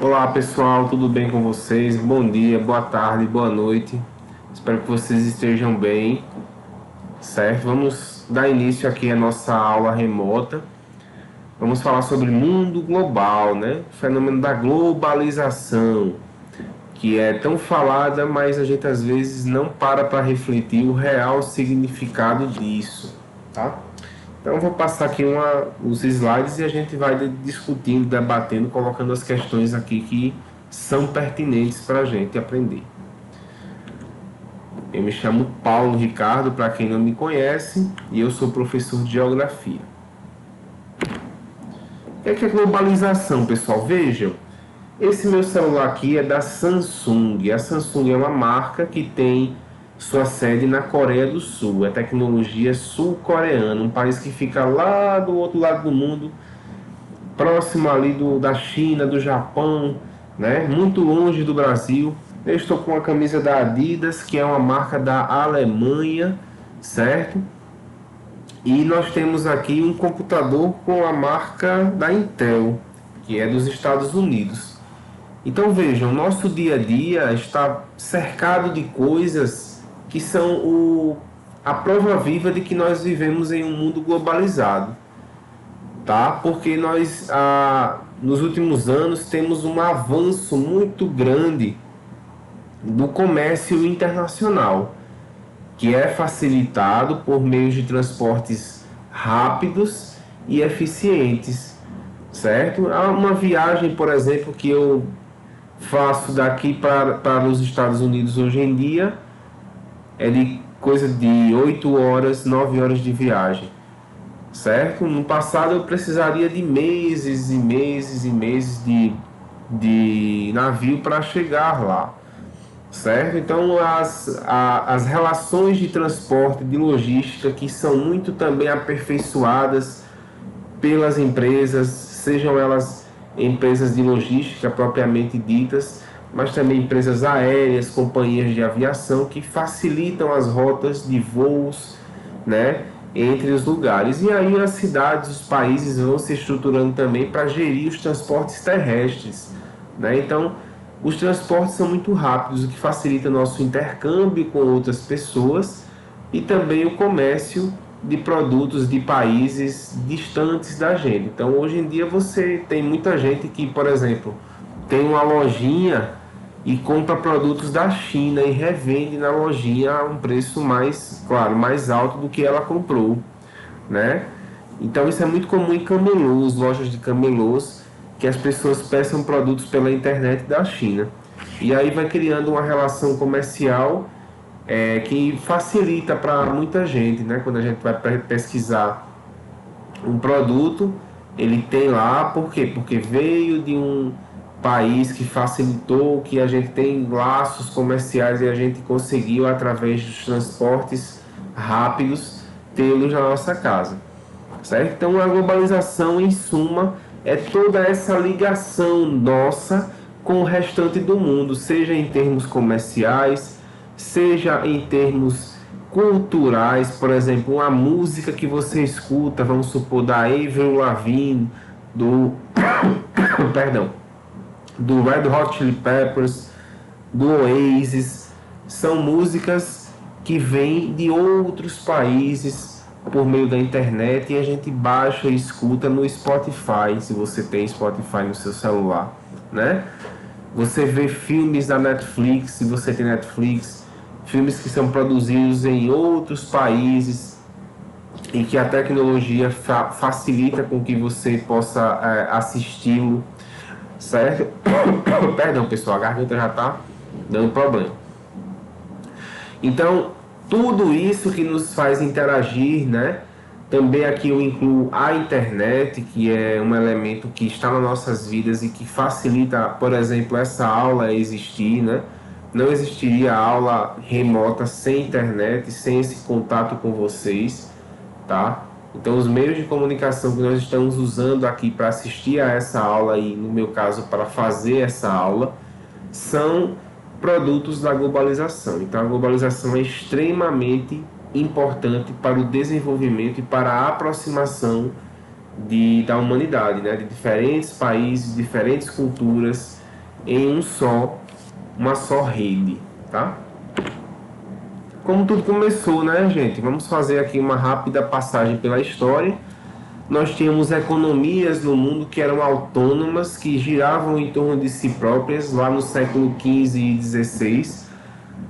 Olá pessoal, tudo bem com vocês? Bom dia, boa tarde, boa noite. Espero que vocês estejam bem, certo? Vamos dar início aqui à nossa aula remota. Vamos falar sobre mundo global, né? O fenômeno da globalização, que é tão falada, mas a gente às vezes não para refletir o real significado disso, tá? Então eu vou passar aqui os slides e a gente vai discutindo, debatendo, colocando as questões aqui que são pertinentes para a gente aprender. Eu me chamo Paulo Ricardo, para quem não me conhece, e eu sou professor de Geografia. O que é globalização, pessoal? Vejam, esse meu celular aqui é da Samsung. A Samsung é uma marca que tem sua sede na Coreia do Sul. É tecnologia sul-coreana, um país que fica lá do outro lado do mundo, próximo ali da China, do Japão, né? Muito longe do Brasil. Eu estou com a camisa da Adidas, que é uma marca da Alemanha, certo? E nós temos aqui um computador com a marca da Intel, que é dos Estados Unidos. Então vejam, nosso dia a dia está cercado de coisas que são a prova viva de que nós vivemos em um mundo globalizado, tá? Porque nós, nos últimos anos, temos um avanço muito grande do comércio internacional, que é facilitado por meios de transportes rápidos e eficientes, certo? Há uma viagem, por exemplo, que eu faço daqui para os Estados Unidos hoje em dia, é de coisa de 8 horas, 9 horas de viagem, certo? No passado eu precisaria de meses e meses e meses de navio para chegar lá, certo? Então as relações de transporte, de logística, que são muito também aperfeiçoadas pelas empresas, sejam elas empresas de logística propriamente ditas, mas também empresas aéreas, companhias de aviação que facilitam as rotas de voos, né, entre os lugares. E aí as cidades, os países vão se estruturando também para gerir os transportes terrestres, né? Então, os transportes são muito rápidos, o que facilita nosso intercâmbio com outras pessoas e também o comércio de produtos de países distantes da gente. Então, hoje em dia você tem muita gente que, por exemplo, tem uma lojinha e compra produtos da China e revende na lojinha a um preço mais, claro, mais alto do que ela comprou, né? Então isso é muito comum em camelôs, lojas de camelôs, que as pessoas peçam produtos pela internet da China. E aí vai criando uma relação comercial que facilita para muita gente, né? Quando a gente vai pesquisar um produto, ele tem lá, por quê? Porque veio de um país que facilitou, que a gente tem laços comerciais e a gente conseguiu, através dos transportes rápidos, tê-los na nossa casa, certo? Então a globalização, em suma, é toda essa ligação nossa com o restante do mundo, seja em termos comerciais, seja em termos culturais. Por exemplo, uma música que você escuta, vamos supor, da Avril Lavigne, do perdão, do Red Hot Chili Peppers, do Oasis, são músicas que vêm de outros países por meio da internet e a gente baixa e escuta no Spotify, se você tem Spotify no seu celular, né? Você vê filmes da Netflix, se você tem Netflix, filmes que são produzidos em outros países e que a tecnologia facilita com que você possa assisti-lo, certo? Perdão, pessoal, a garganta já está dando problema. Então, tudo isso que nos faz interagir, né? Também aqui eu incluo a internet, que é um elemento que está nas nossas vidas e que facilita, por exemplo, essa aula a existir, né? Não existiria aula remota sem internet, sem esse contato com vocês, tá? Então, os meios de comunicação que nós estamos usando aqui para assistir a essa aula e, no meu caso, para fazer essa aula, são produtos da globalização. Então, a globalização é extremamente importante para o desenvolvimento e para a aproximação da humanidade, né? De diferentes países, diferentes culturas, em uma só rede, tá? Como tudo começou, né, gente? Vamos fazer aqui uma rápida passagem pela história. Nós tínhamos economias no mundo que eram autônomas, que giravam em torno de si próprias lá no século XV e XVI.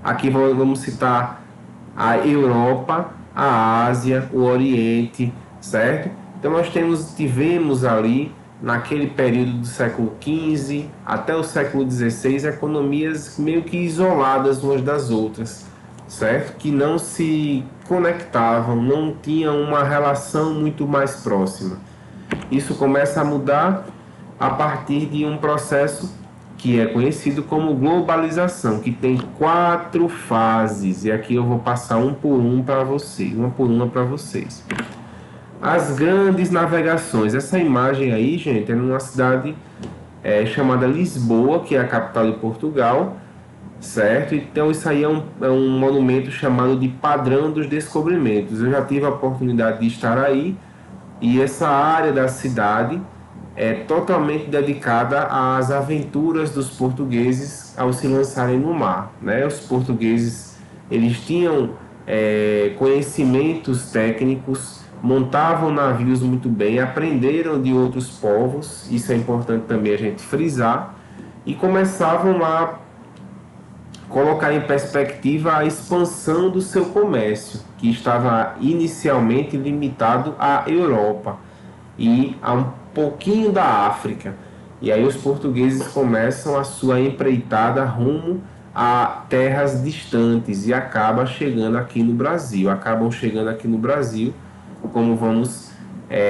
Aqui vamos citar a Europa, a Ásia, o Oriente, certo? Então nós tivemos ali, naquele período do século XV até o século XVI, economias meio que isoladas umas das outras, certo? Que não se conectavam, não tinham uma relação muito mais próxima. Isso começa a mudar a partir de um processo que é conhecido como globalização, que tem 4 fases, e aqui eu vou passar uma por uma para vocês. As grandes navegações. Essa imagem aí, gente, é numa cidade chamada Lisboa, que é a capital de Portugal, certo? Então isso aí é um monumento chamado de Padrão dos Descobrimentos. Eu já tive a oportunidade de estar aí, e essa área da cidade é totalmente dedicada às aventuras dos portugueses ao se lançarem no mar, né? Os portugueses, eles tinham conhecimentos técnicos, montavam navios muito bem, aprenderam de outros povos, isso é importante também a gente frisar, e começavam a colocar em perspectiva a expansão do seu comércio, que estava inicialmente limitado à Europa e a um pouquinho da África. E aí os portugueses começam a sua empreitada rumo a terras distantes e acabam chegando aqui no Brasil, como vamos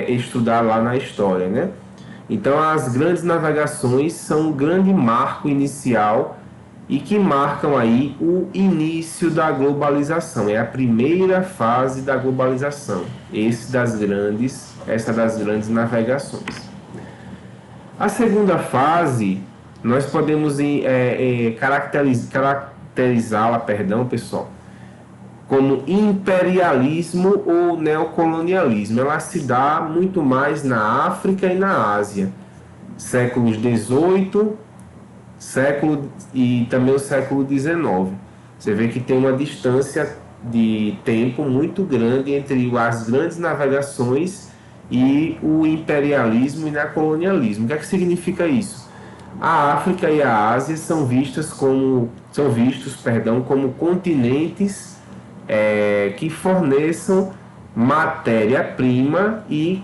estudar lá na história, né? Então as grandes navegações são um grande marco inicial e que marcam aí o início da globalização. É a primeira fase da globalização, essa das grandes navegações. A segunda fase, nós podemos caracterizá-la, pessoal, como imperialismo ou neocolonialismo. Ela se dá muito mais na África e na Ásia, séculos XVIII, e também o século XIX. Você vê que tem uma distância de tempo muito grande entre as grandes navegações e o imperialismo e o colonialismo. O que é que significa isso? A África e a Ásia são vistos como continentes que forneçam matéria-prima e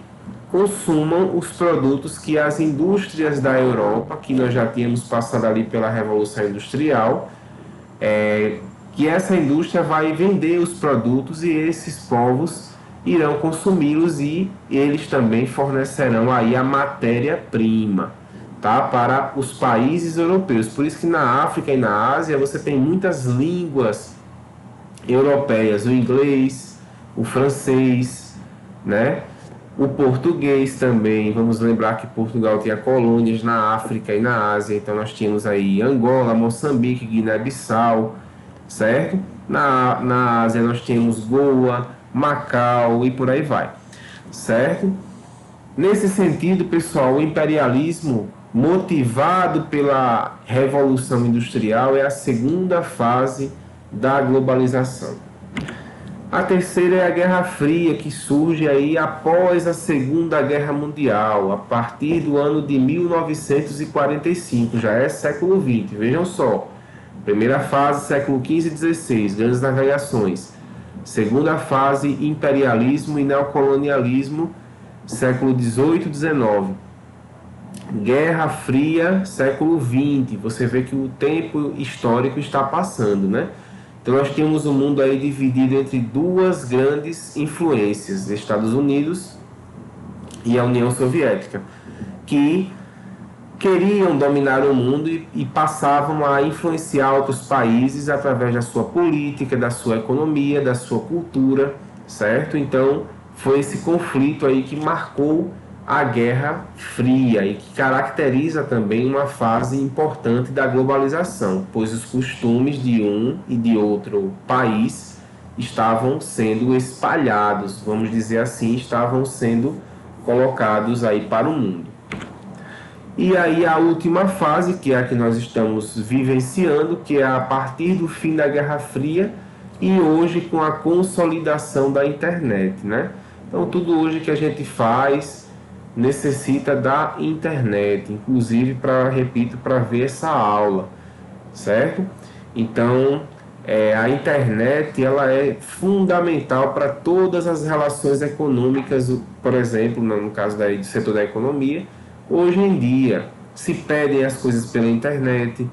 consumam os produtos que as indústrias da Europa, que nós já tínhamos passado ali pela Revolução Industrial, que essa indústria vai vender os produtos e esses povos irão consumi-los e eles também fornecerão aí a matéria-prima, tá, para os países europeus. Por isso que na África e na Ásia você tem muitas línguas europeias, o inglês, o francês, né? O português também. Vamos lembrar que Portugal tinha colônias na África e na Ásia, então nós tínhamos aí Angola, Moçambique, Guiné-Bissau, certo? Na Ásia nós tínhamos Goa, Macau e por aí vai, certo? Nesse sentido, pessoal, o imperialismo motivado pela Revolução Industrial é a segunda fase da globalização. A terceira é a Guerra Fria, que surge aí após a Segunda Guerra Mundial, a partir do ano de 1945, já é século XX. Vejam só, primeira fase, século XV e XVI, grandes navegações. Segunda fase, imperialismo e neocolonialismo, século XVIII e XIX. Guerra Fria, século XX. Você vê que o tempo histórico está passando, né? Então nós temos o mundo aí dividido entre duas grandes influências, Estados Unidos e a União Soviética, que queriam dominar o mundo e passavam a influenciar outros países através da sua política, da sua economia, da sua cultura, certo? Então foi esse conflito aí que marcou a Guerra Fria e que caracteriza também uma fase importante da globalização, pois os costumes de um e de outro país estavam sendo espalhados, vamos dizer assim, estavam sendo colocados aí para o mundo. E aí a última fase, que é a que nós estamos vivenciando, que é a partir do fim da Guerra Fria e hoje com a consolidação da internet, né? Então tudo hoje que a gente faz necessita da internet, inclusive para, repito, para ver essa aula, certo? Então a internet ela é fundamental para todas as relações econômicas, por exemplo, no caso do setor da economia. Hoje em dia, se pedem as coisas pela internet,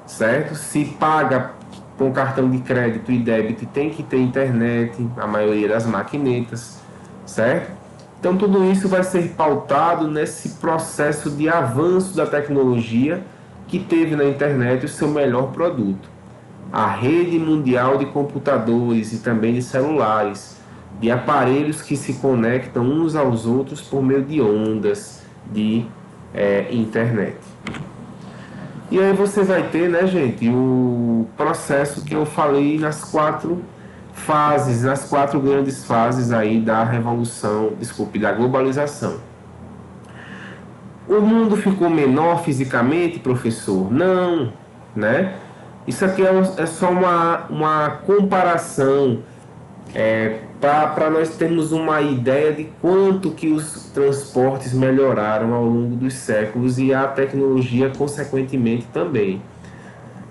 certo? Se paga com cartão de crédito e débito, tem que ter internet, a maioria das maquinetas, certo? Então, tudo isso vai ser pautado nesse processo de avanço da tecnologia que teve na internet o seu melhor produto. A rede mundial de computadores e também de celulares, de aparelhos que se conectam uns aos outros por meio de ondas de internet. E aí você vai ter, né, gente, o processo que eu falei nas 4 fases, nas 4 grandes fases aí da revolução, da globalização. O mundo ficou menor fisicamente, professor? Não, né? Isso aqui é só uma comparação para nós termos uma ideia de quanto que os transportes melhoraram ao longo dos séculos e a tecnologia consequentemente também,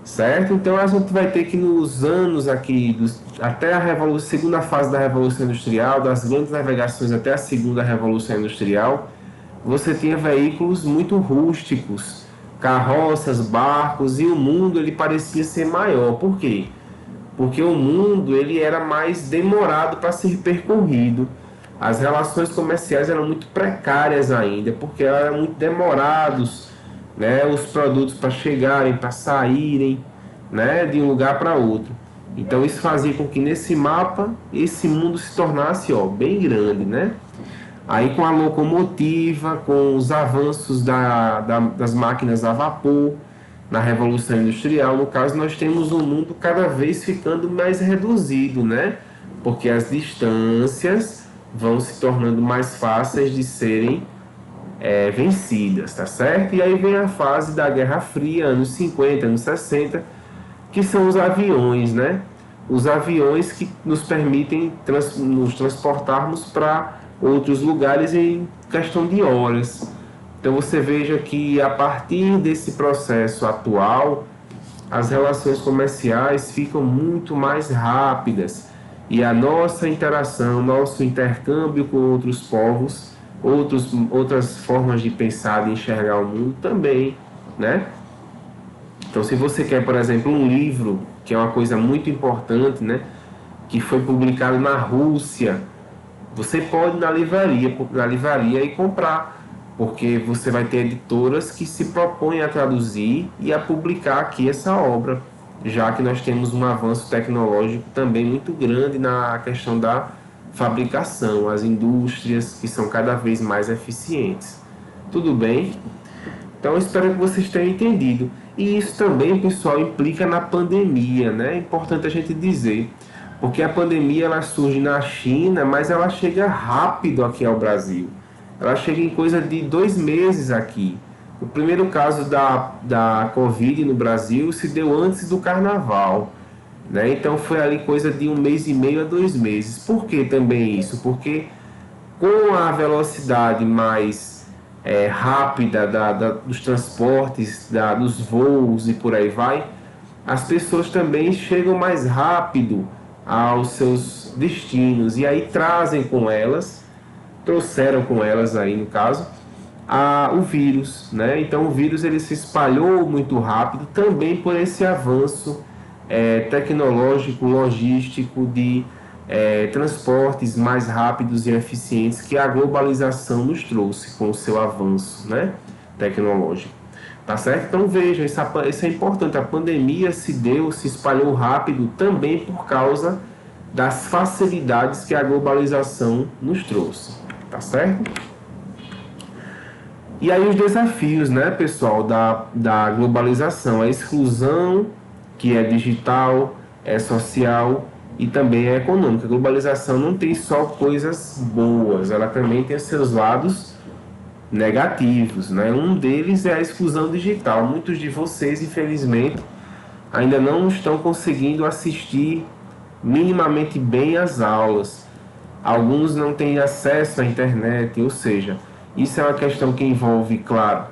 certo? Então a gente vai ter que nos anos aqui, até a segunda fase da Revolução Industrial, das grandes navegações até a segunda Revolução Industrial, você tinha veículos muito rústicos, carroças, barcos, e o mundo ele parecia ser maior. Por quê? Porque o mundo ele era mais demorado para ser percorrido. As relações comerciais eram muito precárias ainda, porque eram muito demorados, né, os produtos para chegarem, para saírem, né, de um lugar para outro. Então isso fazia com que nesse mapa esse mundo se tornasse bem grande, né? Aí com a locomotiva, com os avanços das máquinas a vapor, na Revolução Industrial, no caso, nós temos um mundo cada vez ficando mais reduzido, né? Porque as distâncias vão se tornando mais fáceis de serem vencidas, tá certo? E aí vem a fase da Guerra Fria, anos 50, anos 60, que são os aviões, né? Os aviões que nos permitem nos transportarmos para outros lugares em questão de horas. Então você veja que a partir desse processo atual, as relações comerciais ficam muito mais rápidas e a nossa interação, nosso intercâmbio com outros povos, outras formas de pensar, de enxergar o mundo também, né? Então se você quer, por exemplo, um livro, que é uma coisa muito importante, né, que foi publicado na Rússia, você pode ir na livraria e comprar, porque você vai ter editoras que se propõem a traduzir e a publicar aqui essa obra, já que nós temos um avanço tecnológico também muito grande na questão da fabricação, as indústrias que são cada vez mais eficientes. Tudo bem? Então, eu espero que vocês tenham entendido. E isso também, pessoal, implica na pandemia, né? É importante a gente dizer, porque a pandemia ela surge na China, mas ela chega rápido aqui ao Brasil. Ela chega em coisa de 2 meses aqui. O primeiro caso da Covid no Brasil se deu antes do Carnaval, né? Então foi ali coisa de 1 mês e meio a 2 meses. Por que também isso? Porque com a velocidade mais rápida dos transportes, dos voos e por aí vai, as pessoas também chegam mais rápido aos seus destinos e aí trouxeram com elas aí no caso o vírus, né? Então o vírus ele se espalhou muito rápido também por esse avanço tecnológico, logístico de transportes mais rápidos e eficientes que a globalização nos trouxe com o seu avanço, né, tecnológico. Tá certo? Então vejam, isso é importante. A pandemia se espalhou rápido também por causa das facilidades que a globalização nos trouxe. Tá certo? E aí os desafios, né, pessoal, da globalização, a exclusão, que é digital, é social e também é econômica. A globalização não tem só coisas boas, ela também tem seus lados negativos, né? Um deles é a exclusão digital. Muitos de vocês, infelizmente, ainda não estão conseguindo assistir minimamente bem às aulas. Alguns não têm acesso à internet, ou seja, isso é uma questão que envolve, claro,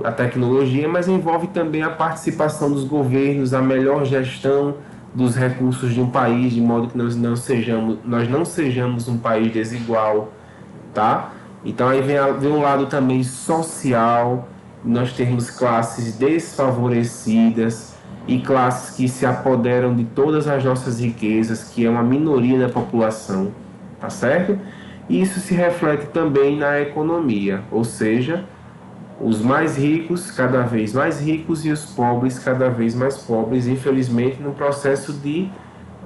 a tecnologia, mas envolve também a participação dos governos, a melhor gestão dos recursos de um país, de modo que nós não sejamos um país desigual, tá? Então aí vem um lado também social, nós temos classes desfavorecidas e classes que se apoderam de todas as nossas riquezas, que é uma minoria da população, tá certo? E isso se reflete também na economia, ou seja, os mais ricos cada vez mais ricos e os pobres cada vez mais pobres, infelizmente, no processo de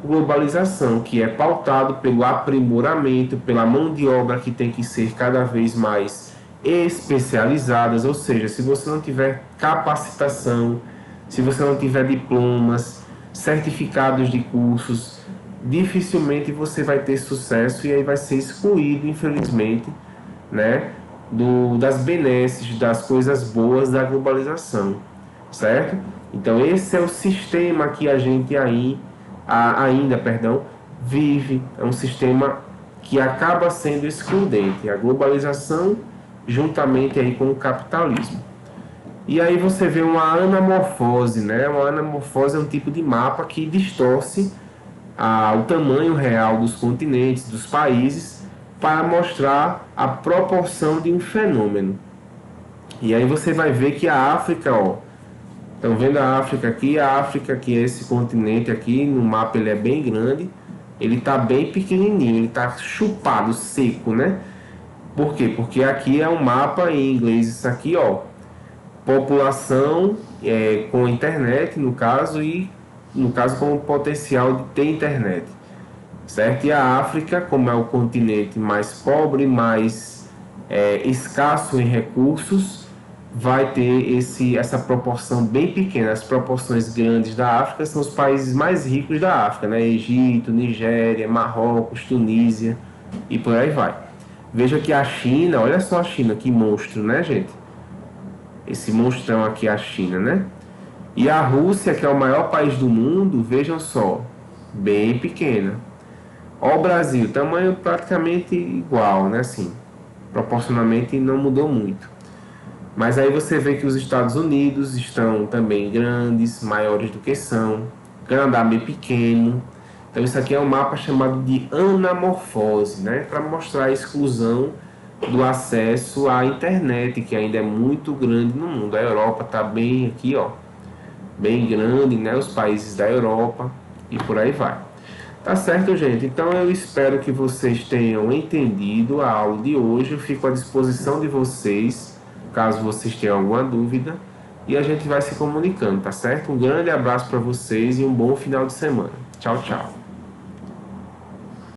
globalização, que é pautado pelo aprimoramento, pela mão de obra que tem que ser cada vez mais especializadas, ou seja, se você não tiver capacitação, se você não tiver diplomas, certificados de cursos, dificilmente você vai ter sucesso e aí vai ser excluído, infelizmente, né, das benesses, das coisas boas da globalização, certo? Então esse é o sistema que a gente ainda vive, é um sistema que acaba sendo excludente, a globalização juntamente aí com o capitalismo. E aí você vê uma anamorfose, né? Uma anamorfose é um tipo de mapa que distorce o tamanho real dos continentes, dos países, para mostrar a proporção de um fenômeno. E aí você vai ver que a África, ó, estão vendo a África aqui? A África, que é esse continente aqui, no mapa ele é bem grande, ele está bem pequenininho, ele está chupado, seco, né? Por quê? Porque aqui é um mapa em inglês, isso aqui, ó, população com internet, no caso, e no caso com o potencial de ter internet, certo? E a África, como é o continente mais pobre, mais escasso em recursos, vai ter essa proporção bem pequena. As proporções grandes da África são os países mais ricos da África, né? Egito, Nigéria, Marrocos, Tunísia e por aí vai. Veja que a China, olha só a China, que monstro, né, gente? Esse monstrão aqui é a China, né? E a Rússia, que é o maior país do mundo, vejam só, bem pequena. Ó, o Brasil, tamanho praticamente igual, né? Assim, proporcionalmente não mudou muito. Mas aí você vê que os Estados Unidos estão também grandes, maiores do que são. Canadá bem pequeno. Então isso aqui é um mapa chamado de anamorfose, né? Para mostrar a exclusão do acesso à internet, que ainda é muito grande no mundo. A Europa está bem aqui, ó, bem grande, né? Os países da Europa e por aí vai. Tá certo, gente? Então eu espero que vocês tenham entendido a aula de hoje. Eu fico à disposição de vocês, caso vocês tenham alguma dúvida, e a gente vai se comunicando, tá certo? Um grande abraço para vocês e um bom final de semana. Tchau, tchau.